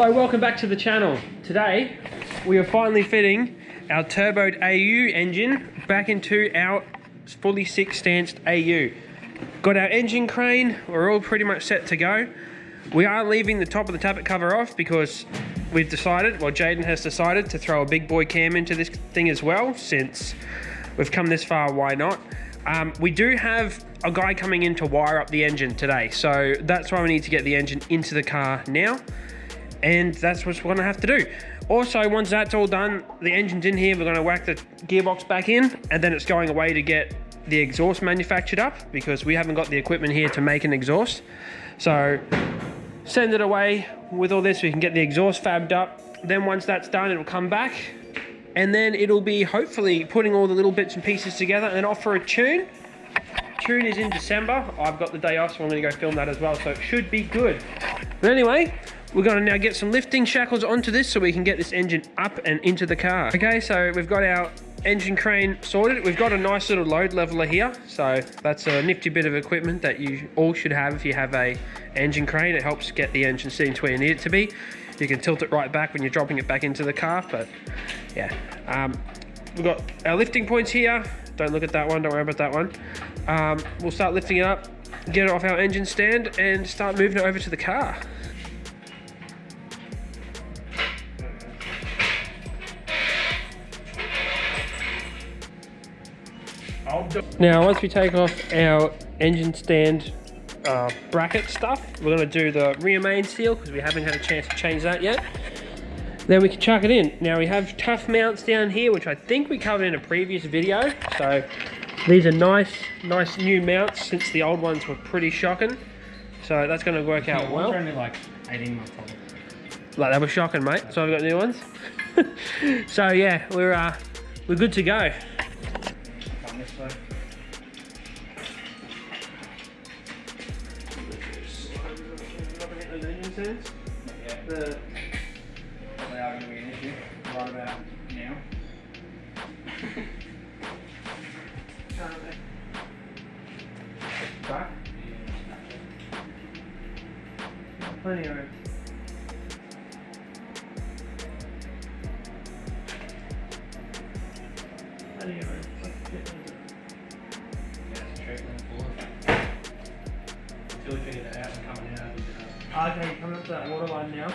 Hello, welcome back to the channel. Today we are finally fitting our turboed AU engine back into our fully six-stanced AU. Got our engine crane, we're all pretty much set to go. We are leaving the top of the tappet cover off because we've decided, well, Jaden has decided to throw a big boy cam into this thing as well. Since we've come this far, why not? We do have a guy coming in to wire up the engine today, so that's why we need to get the engine into the car now, and that's what we're gonna have to do. Also, once that's all done, the engine's in here, we're gonna whack the gearbox back in, and then it's going away to get the exhaust manufactured up because we haven't got the equipment here to make an exhaust. So send it away with all this so we can get the exhaust fabbed up. Then once that's done, it'll come back, and then it'll be hopefully putting all the little bits and pieces together and off for a tune. Tune is in December. I've got the day off, so I'm gonna go film that as well, so it should be good. But anyway, we're gonna now get some lifting shackles onto this so we can get this engine up and into the car. Okay, so we've got our engine crane sorted. We've got a nice little load leveler here, so that's a nifty bit of equipment that you all should have if you have a engine crane. It helps get the engine sitting to where you need it to be. You can tilt it right back when you're dropping it back into the car, but yeah. We've got our lifting points here. Don't look at that one, don't worry about that one. We'll start lifting it up, get it off our engine stand, and start moving it over to the car. Now, once we take off our engine stand bracket stuff, we're going to do the rear main seal because we haven't had a chance to change that yet. Then we can chuck it in. Now we have tough mounts down here, which I think we covered in a previous video. So these are nice new mounts since the old ones were pretty shocking. So that's going to work out well. Only like 18 months old. Like, that was shocking, mate. So I've got new ones. So yeah, we're good to go. This way. They are going to be an issue right about now. Back. Plenty of room. Plenty of room. Until we figure that out and coming out. Okay, coming up to that water line now.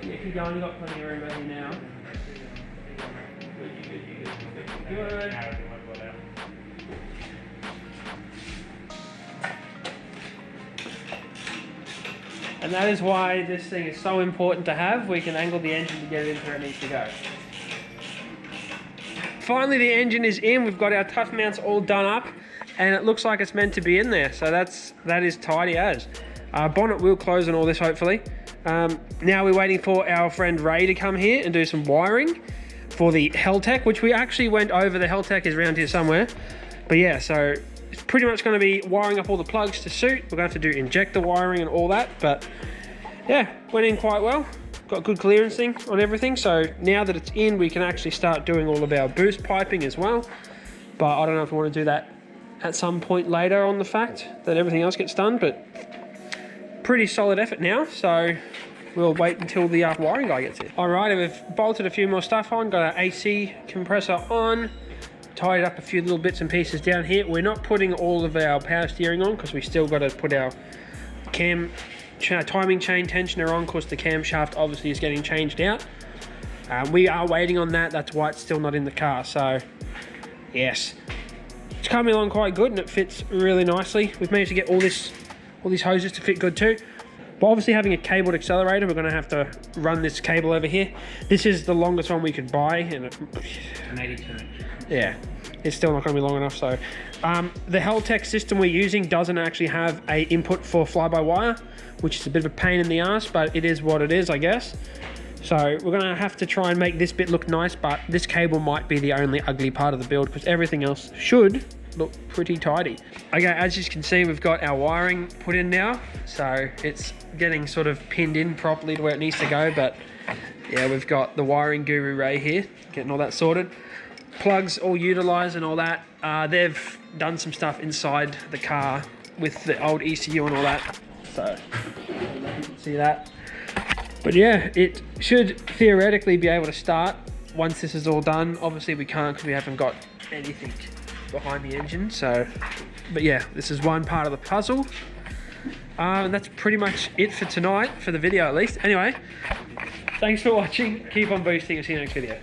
Yeah, keep going, you've got plenty of room over here now. Good. And that is why this thing is so important to have. We can angle the engine to get it into where it needs to go. Finally, the engine is in. We've got our tough mounts all done up, and it looks like it's meant to be in there. So that is tidy as. Bonnet will close and all this, hopefully. Now we're waiting for our friend Ray to come here and do some wiring for the Heltec, which we actually went over. The Heltec is around here somewhere. But yeah, so it's pretty much going to be wiring up all the plugs to suit. We're going to have to do injector wiring and all that. But yeah, went in quite well. Got good clearancing on everything. So now that it's in, we can actually start doing all of our boost piping as well. But I don't know if we want to do that at some point later on the fact that everything else gets done. But pretty solid effort now, so we'll wait until the wiring guy gets here. Alright, we've bolted a few more stuff on, got our AC compressor on, tied up a few little bits and pieces down here. We're not putting all of our power steering on because we still got to put our timing chain tensioner on because the camshaft obviously is getting changed out. We are waiting on that, that's why it's still not in the car. So yes, it's coming along quite good and it fits really nicely. We've managed to get all these hoses to fit good too. But obviously having a cabled accelerator, we're going to have to run this cable over here. This is the longest one we could buy, and an 82. Yeah, it's still not going to be long enough. So the Heltec system we're using doesn't actually have a input for fly-by-wire, which is a bit of a pain in the ass, but it is what it is, I guess. So we're going to have to try and make this bit look nice, but this cable might be the only ugly part of the build because everything else should look pretty tidy. Okay, as you can see, we've got our wiring put in now, so it's getting sort of pinned in properly to where it needs to go. But yeah, we've got the wiring guru Ray here getting all that sorted. Plugs all utilized and all that. They've done some stuff inside the car with the old ECU and all that, so see that. But yeah, it should theoretically be able to start once this is all done. Obviously we can't because we haven't got anything behind the engine. So, but yeah, this is one part of the puzzle. And that's pretty much it for tonight, for the video at least. Anyway, thanks for watching. Keep on boosting. I'll see you next video.